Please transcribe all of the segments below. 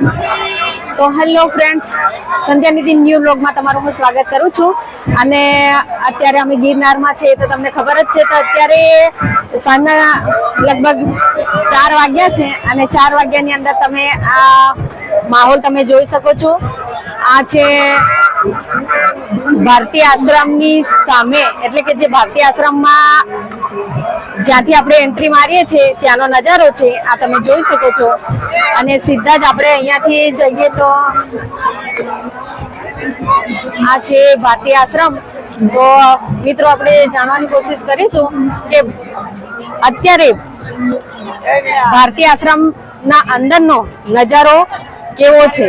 તો hello friends, સંધ્યા નિધિ new બ્લોગમાં તમારું હું સ્વાગત કરું છું. અને અત્યારે અમે ગિરનારમાં છે તો તમને ખબર જ છે તો અત્યારે સાંજના લગભગ 4 વાગ્યા છે અને 4 વાગ્યાની અંદર તમે આ માહોલ તમે જોઈ શકો છો. આ છે ભારતીય આશ્રમની સામે, એટલે કે જે ભારતીય આશ્રમમાં જ્યાંથી આપણે એન્ટ્રી મારીએ છીએ ત્યાંનો નજારો છે, આ તમે જોઈ શકો છો. અને સીધા જ આપણે અહીંયાથી જઈએ તો આ છે ભારતીય આશ્રમ. તો મિત્રો આપણે જાણવાની કોશિશ કરીશું કે અત્યારે ભારતીય આશ્રમ ના અંદરનો નજારો કેવો છે.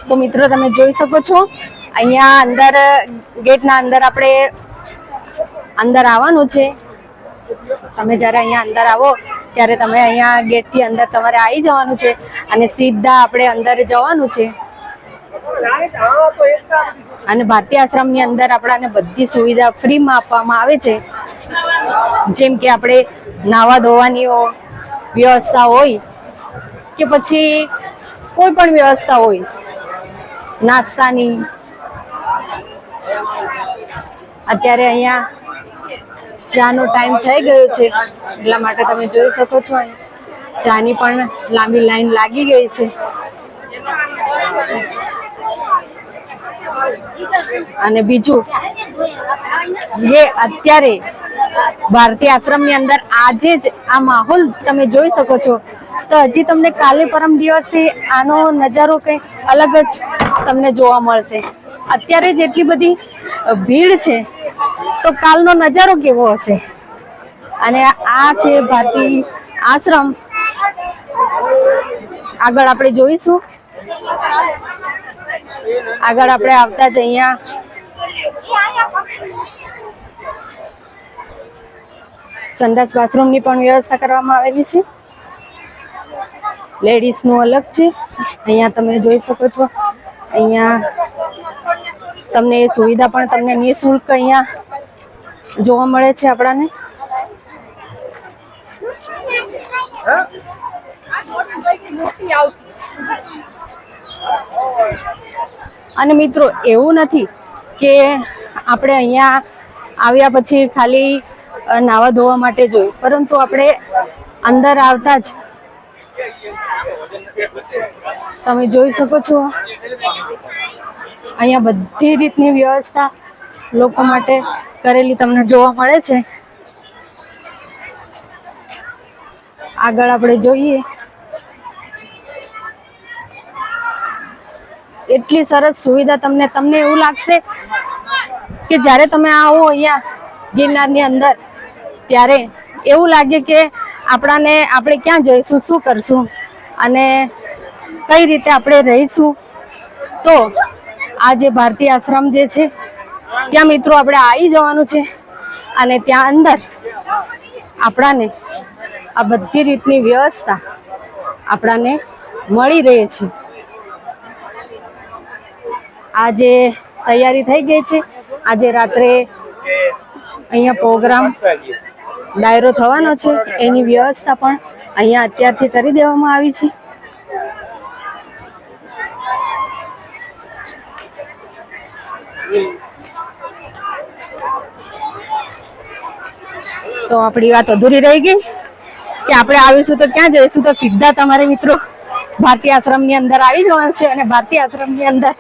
તો મિત્રો તમે જોઈ શકો છો અહીંયા અંદર ગેટના અંદર આપણે અંદર આવવાનું છે. તમે જ્યારે અહીંયા અંદર આવો ત્યારે તમે અહીંયા ગેટથી અંદર તમારે આવી જવાનું છે અને સીધા આપણે અંદર જવાનું છે. અને ભારતીય આશ્રમની અંદર આપણાને બધી સુવિધા ફ્રીમાં આપવામાં આવે છે, જેમ કે આપણે નાવા ધોવાની વ્યવસ્થા હોય કે પછી કોઈ પણ વ્યવસ્થા હોય નાસ્તાની. અત્યારે અહીંયા ચાનો ટાઈમ થઈ ગયો છે એટલા માટે તમે જોઈ શકો છો ચાની પણ લાંબી લાઈન લાગી ગઈ છે. અને બીજું એ અત્યારે ભારતીય આશ્રમની અંદર આજે જ આ માહોલ તમે જોઈ શકો છો. તો હજી તમને કાલે પરમ દિવસે આનો નજારો કંઈક અલગ જ તમને જોવા મળશે. અત્યારે જેટલી બધી ભીડ છે તો કાલનો નજારો કેવો હશે. અને આ છે ભારતીય આશ્રમ. આગળ આપણે જોઈશું. આગળ આપણે આવતા જ અહીંયા સંડાસ બાથરૂમની પણ વ્યવસ્થા કરવામાં આવેલી છે. લેડીઝ નું અલગ છે. અહીંયા તમે જોઈ શકો છો. અહીંયા તમને એ સુવિધા પણ તમને નિઃશુલ્ક અહીંયા જોવા મળે છે આપણાને. અને મિત્રો એવું નથી કે આપણે અહીંયા આવ્યા પછી ખાલી નાવા ધોવા માટે જોયું, પરંતુ આપણે અંદર આવતા જ તમે જોઈ શકો છો અહીંયા બધી રીતની વ્યવસ્થા લોકો માટે કરેલી તમને જોવા મળે છે. આગળ આપણે જોઈએ. એટલી સરસ સુવિધા તમને એવું લાગશે કે જ્યારે તમે આવો અહીંયા ગિરનારની અંદર ત્યારે એવું લાગે કે આપણે ક્યાં જઈશું, શું કરશું અને કઈ રીતે આપણે રહીશું. તો આ જે ભારતીય આશ્રમ જે છે ત્યાં મિત્રો આપણે આવી જવાનું છે અને ત્યાં અંદર આપણાને આ બધી રીતની વ્યવસ્થા આપણાને મળી રહે છે. આજે તૈયારી થઈ ગઈ છે. આજે રાત્રે અહીંયા પ્રોગ્રામ ડાયરો થવાનો છે, એની વ્યવસ્થા પણ અહીંયા અત્યારથી કરી દેવામાં આવી છે. તો આપણી વાત અધૂરી રહી ગઈ કે આપણે આવીશું તો ક્યાં જઈશું. તો સીધા તમારે મિત્રો ભારતીય આશ્રમની અંદર આવી જવાનું છે અને ભારતીય આશ્રમની અંદર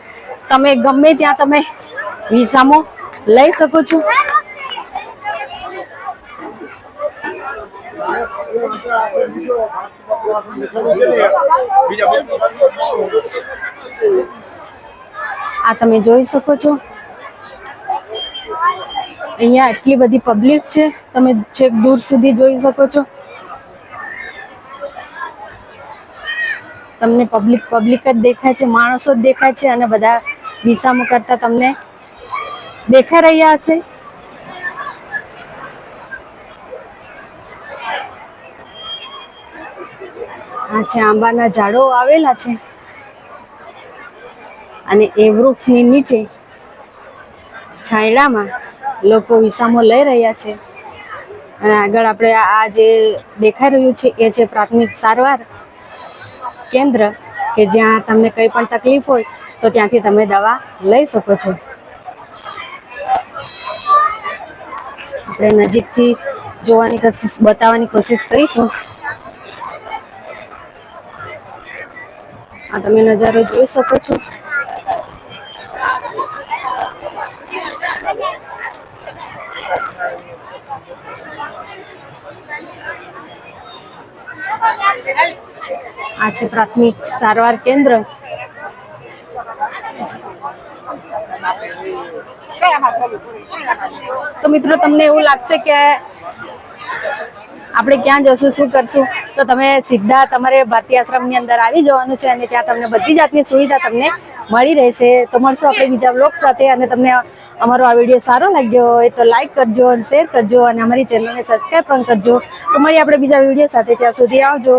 તમે ગમે ત્યાં તમે વિસામો લઈ શકો છો. આ તમે જોઈ શકો છો અહીંયા એટલી બધી પબ્લિક છે, તમે છેક દૂર સુધી જોઈ શકો છો. તમને પબ્લિક જ દેખાય છે, માણસો જ દેખાય છે અને બધા વિસામો કરતા તમને દેખાઈ રહ્યા હશે. આ છે આંબાના ઝાડો આવેલા છે અને એ વૃક્ષની નીચે છાંયડામાં લોકો વિસામો લઈ રહ્યા છે. અને આગળ આપણે આ જે દેખાઈ રહ્યું છે એ છે પ્રાથમિક સારવાર કેન્દ્ર, કે જ્યાં તમને કંઈ પણ તકલીફ હોય તો ત્યાંથી તમે દવા લઈ શકો છો. આપણે નજીકથી જોવાની બતાવવાની કોશિશ કરીશું. આ તમે નજારો જોઈ શકો છો. આ છે પ્રાથમિક સારવાર કેન્દ્ર. તો મિત્રો તમને એવું લાગશે કે આપણે ક્યાં જશું, શું કરશું, તો તમે સીધા તમારે ભારતીય આશ્રમની અંદર આવી જવાનું છે અને ત્યાં તમને બધી જાતની સુવિધા તમને મળી રહેશે. તો મળશું આપણે બીજા બ્લોગ સાથે. અને તમને અમારો આ વિડીયો સારો લાગ્યો હોય તો લાઈક કરજો અને શેર કરજો અને અમારી ચેનલને સબસ્ક્રાઈબ પણ કરજો. તો મળીએ આપણે બીજા વિડીયો સાથે. ત્યાં સુધી આવજો.